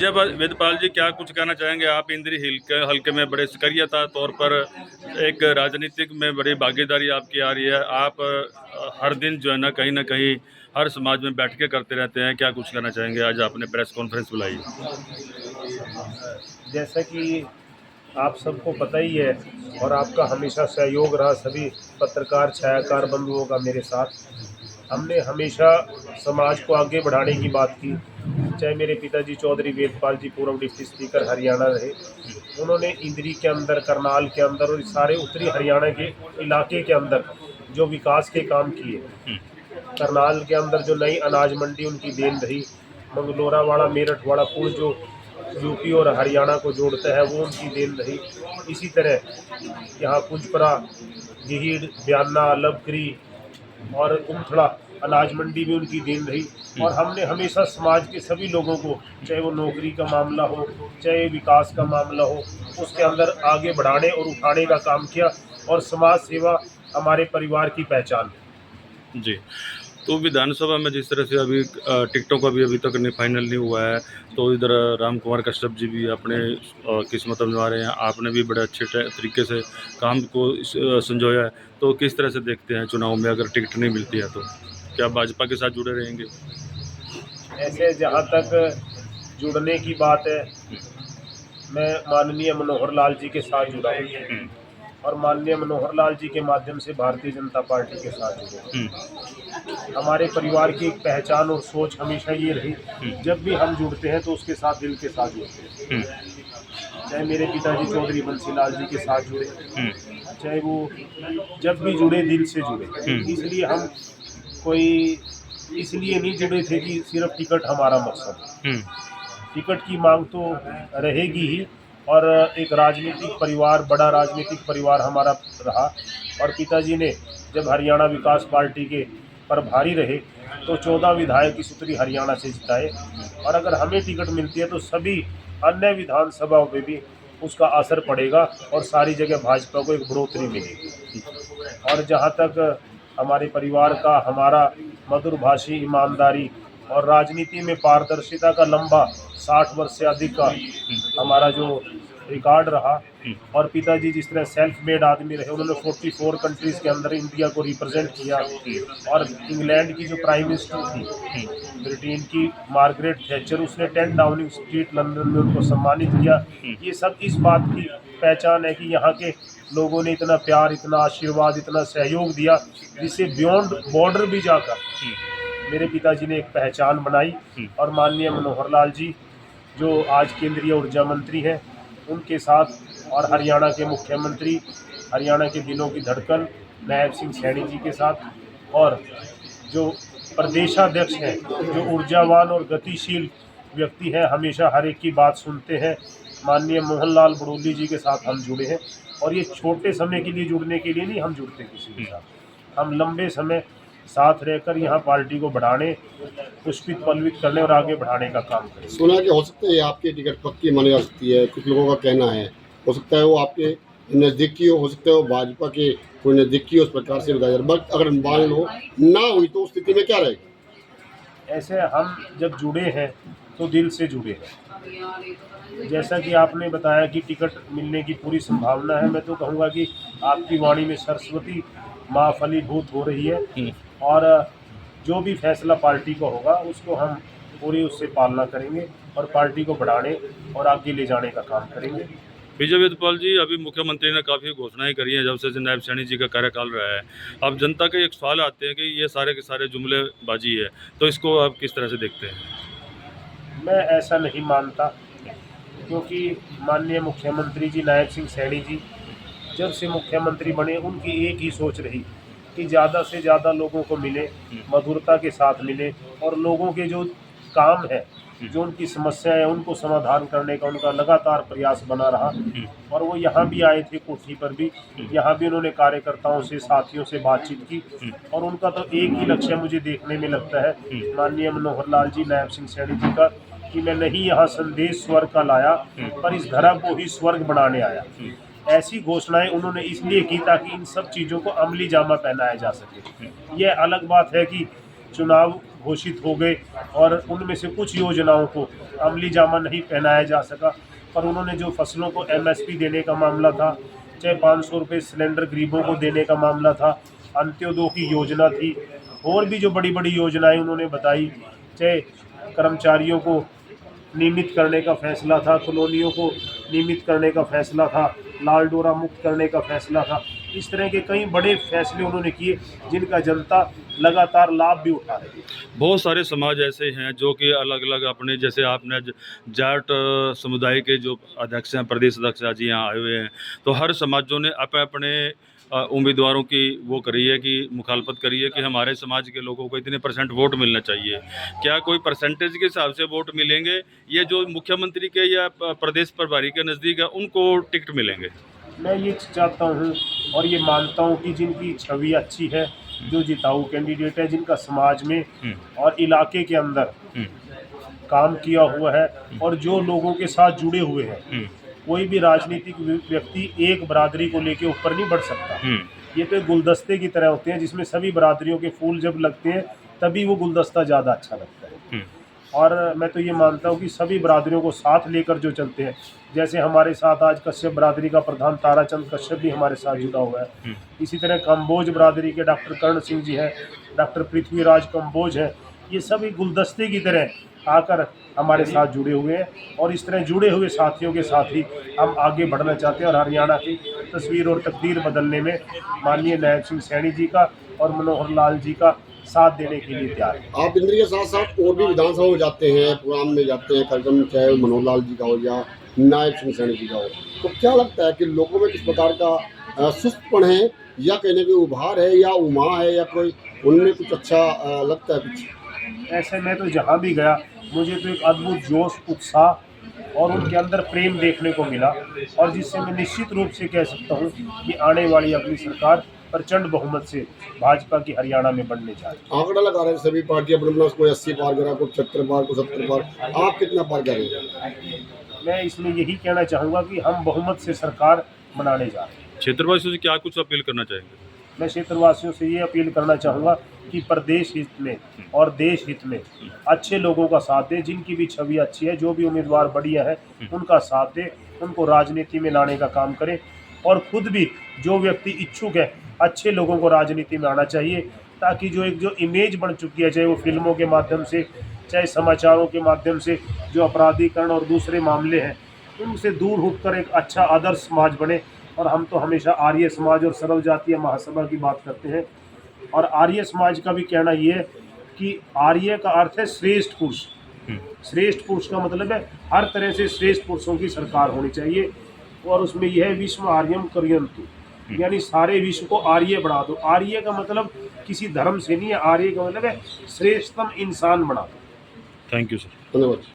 विजय वेदपाल जी, क्या कुछ कहना चाहेंगे आप? इंद्री हल्के में बड़े सक्रियता तौर पर एक राजनीतिक में बड़ी भागीदारी आपकी आ रही है। आप हर दिन जो है ना कहीं हर समाज में बैठ के करते रहते हैं। क्या कुछ कहना चाहेंगे? आज आपने प्रेस कॉन्फ्रेंस बुलाई। जैसा कि आप सबको पता ही है और आपका हमेशा सहयोग रहा सभी पत्रकार छायाकार बंधुओं का मेरे साथ। हमने हमेशा समाज को आगे बढ़ाने की बात की। चाहे मेरे पिताजी चौधरी वेदपाल जी पूर्व डिप्टी स्पीकर हरियाणा रहे, उन्होंने इंद्री के अंदर, करनाल के अंदर और सारे उत्तरी हरियाणा के इलाके के अंदर जो विकास के काम किए। करनाल के अंदर जो नई अनाज मंडी उनकी देन रही। मंगलोरावाड़ा मेरठवाड़ा पुल जो यूपी और हरियाणा को जोड़ता है वो उनकी देन रही। इसी तरह यहाँ कुंजपरा, गिहीड़, ब्याना, लबकरी और उमथड़ा अनाज मंडी भी उनकी देन रही। और हमने हमेशा समाज के सभी लोगों को, चाहे वो नौकरी का मामला हो, चाहे विकास का मामला हो, उसके अंदर आगे बढ़ाने और उठाने का काम किया। और समाज सेवा हमारे परिवार की पहचान है। जी, तो विधानसभा में जिस तरह से अभी टिकटों का भी अभी तक नहीं फाइनल नहीं हुआ है, तो इधर राम कुमार कश्यप जी भी अपने किस्मत आजमा रहे हैं। आपने भी बड़े अच्छे तरीके से काम को संजोया है। तो किस तरह से देखते हैं चुनाव में अगर टिकट नहीं मिलती है तो क्या भाजपा के साथ जुड़े रहेंगे? ऐसे जहाँ तक जुड़ने की बात है, मैं माननीय मनोहर लाल जी के साथ जुड़ा हूँ और माननीय मनोहर लाल जी के माध्यम से भारतीय जनता पार्टी के साथ जुड़े। हमारे परिवार की एक पहचान और सोच हमेशा ये रही, जब भी हम जुड़ते हैं तो उसके साथ दिल के साथ जुड़ते हैं। चाहे मेरे पिताजी चौधरी बंसीलाल जी के साथ जुड़े, चाहे वो जब भी जुड़े दिल से जुड़े। इसलिए हम कोई इसलिए नहीं जुड़े थे कि सिर्फ टिकट हमारा मकसद है। टिकट की मांग तो रहेगी ही और एक राजनीतिक परिवार, बड़ा राजनीतिक परिवार हमारा रहा। और पिताजी ने जब हरियाणा विकास पार्टी के प्रभारी रहे तो 14 विधायक इस उत्तरी हरियाणा से जिताए। और अगर हमें टिकट मिलती है तो सभी अन्य विधानसभाओं पे भी उसका असर पड़ेगा और सारी जगह भाजपा को एक बढ़ोतरी मिलेगी। और जहाँ तक हमारे परिवार का, हमारा मधुरभाषी, ईमानदारी और राजनीति में पारदर्शिता का लंबा 60 वर्ष से अधिक का हमारा जो रिकॉर्ड रहा। और पिताजी जिस तरह सेल्फ मेड आदमी रहे, उन्होंने 44 कंट्रीज के अंदर इंडिया को रिप्रेजेंट किया। और इंग्लैंड की जो प्राइम मिनिस्टर थी, ब्रिटेन की मार्गरेट थैचर, उसने 10 डाउनिंग स्ट्रीट लंदन में उनको सम्मानित किया। ये सब इस बात की पहचान है कि यहाँ के लोगों ने इतना प्यार, इतना आशीर्वाद, इतना सहयोग दिया, जिससे बियॉन्ड बॉर्डर भी जाकर मेरे पिताजी ने एक पहचान बनाई। और माननीय मनोहर लाल जी जो आज केंद्रीय ऊर्जा मंत्री हैं, उनके साथ और हरियाणा के मुख्यमंत्री, हरियाणा के दिलों की धड़कन नायब सिंह सैनी जी के साथ, और जो प्रदेशाध्यक्ष हैं, जो ऊर्जावान और गतिशील व्यक्ति हैं, हमेशा हर एक की बात सुनते हैं, माननीय मोहन लाल बड़ोली जी के साथ हम जुड़े हैं। और ये छोटे समय के लिए जुड़ने के लिए नहीं हम जुड़ते किसी के साथ, हम लंबे समय साथ रहकर यहाँ पार्टी को बढ़ाने, पुष्पित पल्वित करने और आगे बढ़ाने का काम करें। सुना कि हो सकता है आपकी टिकट पक्की मानी जा सकती है, कुछ लोगों का कहना है। हो सकता है वो आपके नज़दीकी हो सकता है वो भाजपा के कोई नज़दीकी हो, उस प्रकार से बताया। बट अगर मान लो ना हुई तो उस स्थिति में क्या रहेगा? ऐसे हम जब जुड़े हैं तो दिल से जुड़े हैं। जैसा कि आपने बताया कि टिकट मिलने की पूरी संभावना है, मैं तो कहूँगा कि आपकी वाणी में सरस्वती माँ फलीभूत हो रही है। और जो भी फैसला पार्टी को होगा उसको हम पूरी उससे पालना करेंगे और पार्टी को बढ़ाने और आगे ले जाने का काम करेंगे। विजय वेदपाल जी, अभी मुख्यमंत्री ने काफ़ी घोषणाएं करी हैं जब से नायब सैनी जी का कार्यकाल रहा है। अब जनता के एक सवाल आते हैं कि ये सारे के सारे जुमलेबाजी है, तो इसको आप किस तरह से देखते हैं? मैं ऐसा नहीं मानता, क्योंकि माननीय मुख्यमंत्री जी नायब सिंह सैनी जी जब से मुख्यमंत्री बने, उनकी एक ही सोच रही कि ज़्यादा से ज़्यादा लोगों को मिले, मधुरता के साथ मिले और लोगों के जो काम है, जो उनकी समस्या है, उनको समाधान करने का उनका लगातार प्रयास बना रहा। और वो यहाँ भी आए थे कोठी पर भी, यहाँ भी उन्होंने कार्यकर्ताओं से, साथियों से बातचीत की। और उनका तो एक ही लक्ष्य मुझे देखने में लगता है माननीय मनोहर लाल जी, नायब सिंह सैनी जी का, कि मैं नहीं यहाँ संदेश स्वर्ग का लाया, पर इस धरा को ही स्वर्ग बनाने आया। ऐसी घोषणाएं उन्होंने इसलिए की ताकि इन सब चीज़ों को अमली जामा पहनाया जा सके। यह अलग बात है कि चुनाव घोषित हो गए और उनमें से कुछ योजनाओं को अमली जामा नहीं पहनाया जा सका, पर उन्होंने जो फसलों को MSP देने का मामला था, चाहे 500 रुपये सिलेंडर गरीबों को देने का मामला था, अंत्योदय की योजना थी, और भी जो बड़ी बड़ी योजनाएं उन्होंने बताई, चाहे कर्मचारियों को नियमित करने का फैसला था, कॉलोनियों को नियमित करने का फैसला था, लाल डोरा मुक्त करने का फैसला था। इस तरह के कई बड़े फैसले उन्होंने किए जिनका जनता लगातार लाभ भी उठा रही है। बहुत सारे समाज ऐसे हैं जो कि अलग अलग अपने, जैसे आपने जाट समुदाय के जो अध्यक्ष हैं, प्रदेश अध्यक्ष आज यहाँ आए हुए हैं, तो हर समाजों ने अपने अपने उम्मीदवारों की वो करी है कि मुखालफत करी है कि हमारे समाज के लोगों को इतने % वोट मिलना चाहिए। क्या कोई परसेंटेज के हिसाब से वोट मिलेंगे, ये जो मुख्यमंत्री के या प्रदेश प्रभारी के नज़दीक है उनको टिकट मिलेंगे? मैं ये चाहता हूँ और ये मानता हूँ कि जिनकी छवि अच्छी है, जो जिताऊ कैंडिडेट है, जिनका समाज में और इलाके के अंदर काम किया हुआ है और जो लोगों के साथ जुड़े हुए हैं, कोई भी राजनीतिक व्यक्ति एक बरादरी को लेके ऊपर नहीं बढ़ सकता। ये तो एक गुलदस्ते की तरह होते हैं जिसमें सभी बरादरियों के फूल जब लगते हैं तभी वो गुलदस्ता ज़्यादा अच्छा लगता है। और मैं तो ये मानता हूँ कि सभी बरादरियों को साथ लेकर जो चलते हैं, जैसे हमारे साथ आज कश्यप बरादरी का प्रधान ताराचंद कश्यप भी हमारे साथ जुड़ा हुआ है, इसी तरह कंबोज बरादरी के डॉक्टर कर्ण सिंह जी हैं, डॉक्टर पृथ्वीराज कंबोज हैं, ये सभी गुलदस्ते की तरह आकर हमारे साथ जुड़े हुए हैं और इस तरह जुड़े हुए साथियों के साथ ही हम आगे बढ़ना चाहते हैं और हरियाणा की तस्वीर और तकदीर बदलने में माननीय नायब सिंह सैनी जी का और मनोहर लाल जी का साथ देने के लिए तैयार है। आप इंद्र के साथ साथ और भी विधानसभा में जाते हैं, प्रोग्राम में जाते हैं, कार्यक्रम चाहे मनोहर लाल जी का हो या नायब सिंह सैनी जी का हो, तो क्या लगता है कि लोगों में किस प्रकार का सुस्तपन है या कहने के उभार है या उमा है या कोई उनमें कुछ अच्छा लगता है कुछ? ऐसे में तो जहाँ भी गया मुझे तो एक अद्भुत जोश, उत्साह और उनके अंदर प्रेम देखने को मिला और जिससे मैं निश्चित रूप से कह सकता हूँ कि आने वाली अगली सरकार प्रचंड बहुमत से भाजपा की हरियाणा में बनने जा रही है। आंकड़ा लगा रहे हैं सभी पार्टी अपने अपना, कोई 80 पार करा, कोई 75 पार, कोई 70 पार, आप कितना पार करेंगे? मैं इसमें यही कहना चाहूँगा कि हम बहुमत से सरकार बनाने जा रहे हैं। क्षेत्रवासियों से क्या कुछ अपील करना चाहेंगे? मैं क्षेत्रवासियों से ये अपील करना चाहूँगा कि प्रदेश हित में और देश हित में अच्छे लोगों का साथ दें, जिनकी भी छवि अच्छी है, जो भी उम्मीदवार बढ़िया है उनका साथ दें, उनको राजनीति में लाने का काम करें और खुद भी जो व्यक्ति इच्छुक है अच्छे लोगों को राजनीति में आना चाहिए, ताकि जो इमेज बन चुकी है, चाहे वो फिल्मों के माध्यम से, चाहे समाचारों के माध्यम से, जो अपराधीकरण और दूसरे मामले हैं उनसे दूर उठकर एक अच्छा आदर्श समाज बने। और हम तो हमेशा आर्य समाज और सर्व जातीय महासभा की बात करते हैं और आर्य समाज का भी कहना ये है कि आर्य का अर्थ है श्रेष्ठ पुरुष। श्रेष्ठ पुरुष का मतलब है हर तरह से श्रेष्ठ पुरुषों की सरकार होनी चाहिए और उसमें यह है विश्व आर्यम कर्यन्तु, यानी सारे विश्व को आर्य बना दो। आर्य का मतलब किसी धर्म से नहीं है, आर्य का मतलब है श्रेष्ठतम इंसान बना दो। Thank you sir. धन्यवाद।